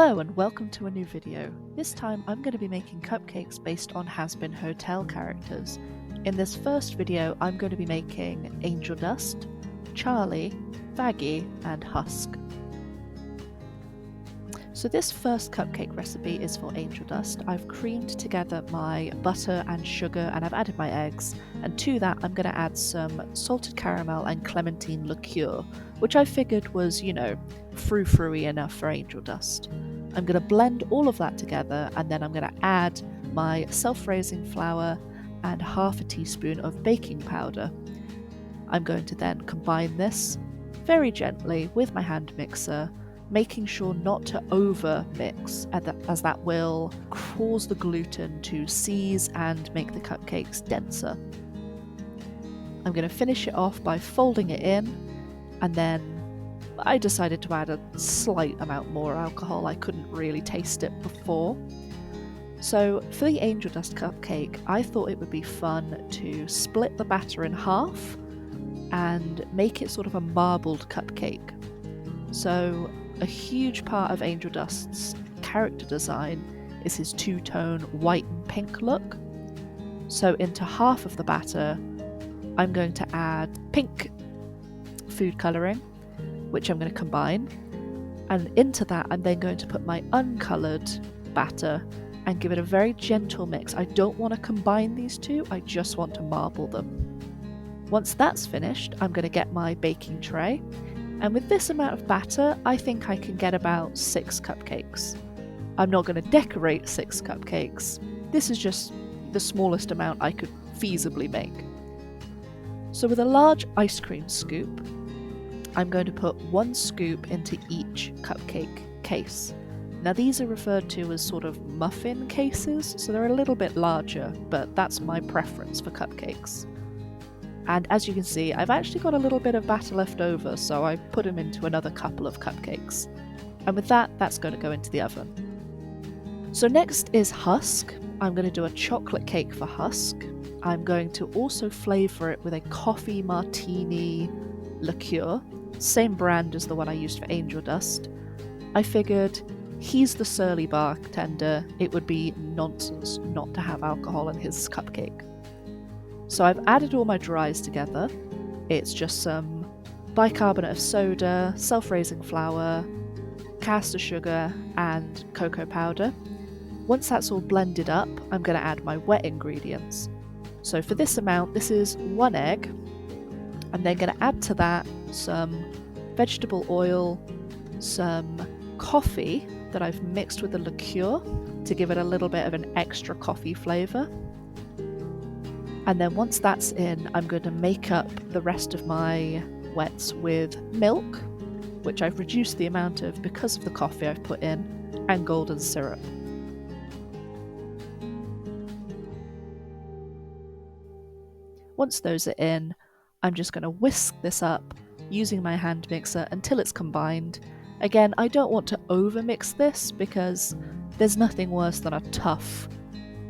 Hello and welcome to a new video. This time I'm going to be making cupcakes based on Hazbin Hotel characters. In this first video I'm going to be making Angel Dust, Charlie, Vaggie and Husk. So this first cupcake recipe is for Angel Dust. I've creamed together my butter and sugar and I've added my eggs, and to that I'm going to add some salted caramel and clementine liqueur, which I figured was, you know, frou-frou-y enough for Angel Dust. I'm going to blend all of that together and then I'm going to add my self-raising flour and half a teaspoon of baking powder. I'm going to then combine this very gently with my hand mixer, making sure not to over mix as that will cause the gluten to seize and make the cupcakes denser. I'm going to finish it off by folding it in, and then I decided to add a slight amount more alcohol. I couldn't really taste it before. So for the Angel Dust cupcake, I thought it would be fun to split the batter in half and make it sort of a marbled cupcake. So a huge part of Angel Dust's character design is his two-tone white and pink look. So into half of the batter, I'm going to add pink food colouring, which I'm going to combine, and into that I'm then going to put my uncoloured batter and give it a very gentle mix. I don't want to combine these two, I just want to marble them. Once that's finished, I'm going to get my baking tray, and with this amount of batter I think I can get about 6 cupcakes. I'm not going to decorate 6 cupcakes, this is just the smallest amount I could feasibly make. So with a large ice cream scoop, I'm going to put 1 scoop into each cupcake case. Now these are referred to as sort of muffin cases, so they're a little bit larger, but that's my preference for cupcakes. And as you can see, I've actually got a little bit of batter left over, so I put them into another couple of cupcakes. And with that, that's going to go into the oven. So next is Husk. I'm going to do a chocolate cake for Husk. I'm going to also flavour it with a coffee martini liqueur, same brand as the one I used for Angel Dust. I figured he's the surly bartender, it would be nonsense not to have alcohol in his cupcake. So I've added all my dries together. It's just some bicarbonate of soda, self-raising flour, caster sugar and cocoa powder. Once that's all blended up, I'm going to add my wet ingredients. So for this amount, this is 1 egg. I'm then going to add to that some vegetable oil, some coffee that I've mixed with the liqueur to give it a little bit of an extra coffee flavour. And then once that's in, I'm going to make up the rest of my wets with milk, which I've reduced the amount of because of the coffee I've put in, and golden syrup. Once those are in, I'm just going to whisk this up using my hand mixer until it's combined. Again, I don't want to overmix this because there's nothing worse than a tough,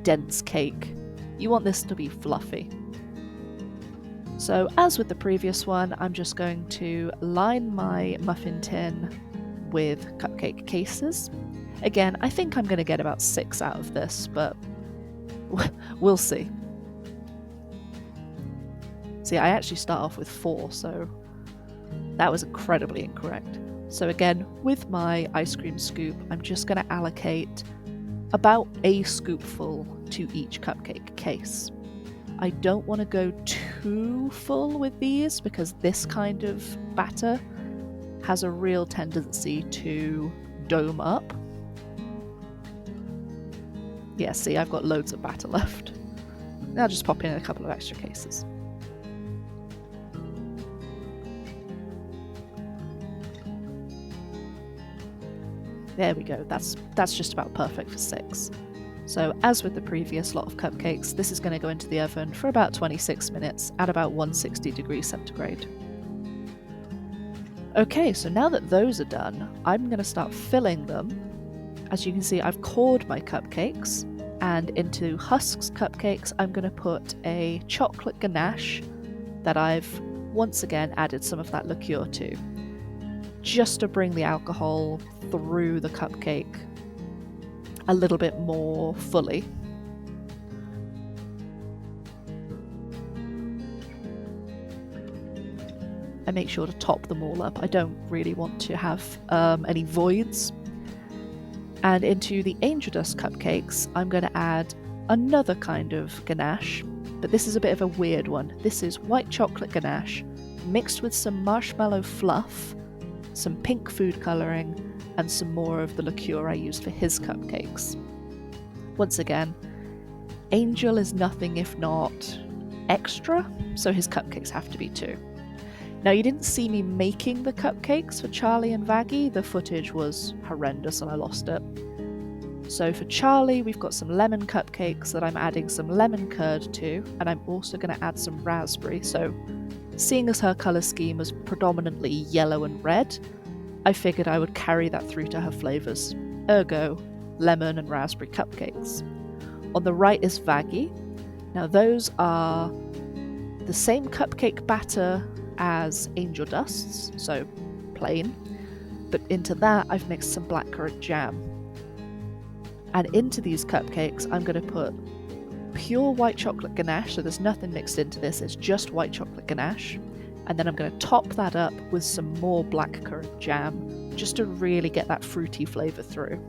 dense cake. You want this to be fluffy. So as with the previous one, I'm just going to line my muffin tin with cupcake cases. Again, I think I'm going to get about 6 out of this, but we'll see. See, I actually start off with 4, so that was incredibly incorrect. So again, with my ice cream scoop, I'm just going to allocate about a scoopful to each cupcake case. I don't want to go too full with these because this kind of batter has a real tendency to dome up. Yeah, see, I've got loads of batter left. I'll just pop in a couple of extra cases. There we go, that's just about perfect for 6. So as with the previous lot of cupcakes, this is going to go into the oven for about 26 minutes at about 160 degrees centigrade. Okay, so now that those are done, I'm going to start filling them. As you can see, I've cored my cupcakes, and into Husk's cupcakes I'm going to put a chocolate ganache that I've once again added some of that liqueur to, just to bring the alcohol through the cupcake a little bit more fully. I make sure to top them all up. I don't really want to have any voids. And into the angel dust cupcakes, I'm going to add another kind of ganache, but this is a bit of a weird one. This is white chocolate ganache mixed with some marshmallow fluff, some pink food colouring, and some more of the liqueur I used for his cupcakes. Once again, Angel is nothing if not extra, so his cupcakes have to be too. Now, you didn't see me making the cupcakes for Charlie and Vaggie. The footage was horrendous and I lost it. So for Charlie, we've got some lemon cupcakes that I'm adding some lemon curd to, and I'm also going to add some raspberry. So seeing as her colour scheme was predominantly yellow and red, I figured I would carry that through to her flavours. Ergo, lemon and raspberry cupcakes. On the right is Vaggie. Now those are the same cupcake batter as angel dusts, so plain, but into that I've mixed some blackcurrant jam. And into these cupcakes I'm going to put pure white chocolate ganache, so there's nothing mixed into this, it's just white chocolate ganache, and then I'm going to top that up with some more blackcurrant jam just to really get that fruity flavour through.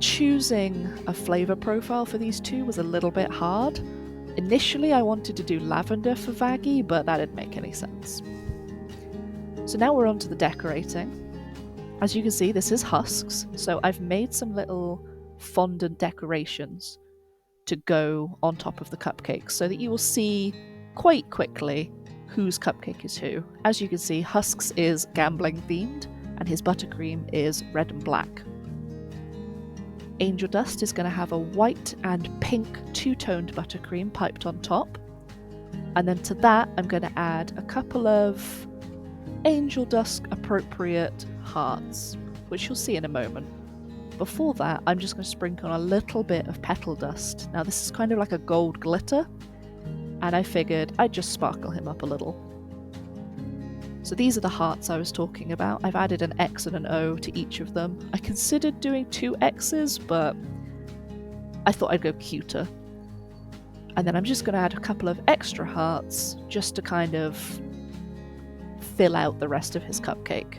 Choosing a flavour profile for these two was a little bit hard. Initially I wanted to do lavender for Vaggie, but that didn't make any sense. So now we're on to the decorating. As you can see, this is husks, so I've made some little fondant decorations to go on top of the cupcakes so that you will see quite quickly whose cupcake is who. As you can see, Husks is gambling themed and his buttercream is red and black. Angel Dust is going to have a white and pink two-toned buttercream piped on top, and then to that I'm going to add a couple of Angel Dust appropriate hearts, which you'll see in a moment. Before that, I'm just going to sprinkle on a little bit of petal dust. Now this is kind of like a gold glitter, and I figured I'd just sparkle him up a little. So these are the hearts I was talking about. I've added an X and an O to each of them. I considered doing 2 X's, but I thought I'd go cuter. And then I'm just going to add a couple of extra hearts just to kind of fill out the rest of his cupcake.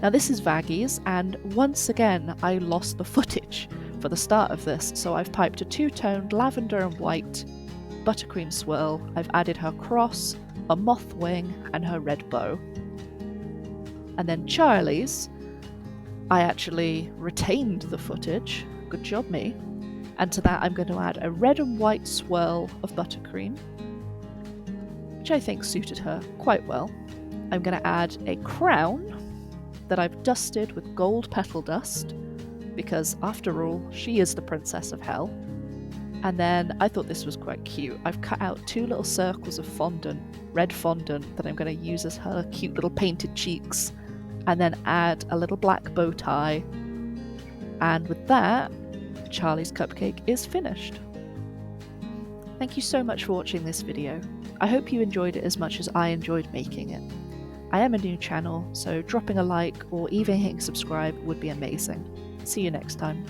Now this is Vaggie's, and once again I lost the footage for the start of this, so I've piped a two-toned lavender and white buttercream swirl. I've added her cross, a moth wing, and her red bow. And then Charlie's, I actually retained the footage, good job me, and to that I'm going to add a red and white swirl of buttercream, which I think suited her quite well. I'm going to add a crown that I've dusted with gold petal dust, because after all, she is the princess of hell. And then I thought this was quite cute. I've cut out 2 little circles of fondant, red fondant, that I'm going to use as her cute little painted cheeks, and then add a little black bow tie. And with that, Charlie's cupcake is finished. Thank you so much for watching this video. I hope you enjoyed it as much as I enjoyed making it. I am a new channel, so dropping a like or even hitting subscribe would be amazing. See you next time.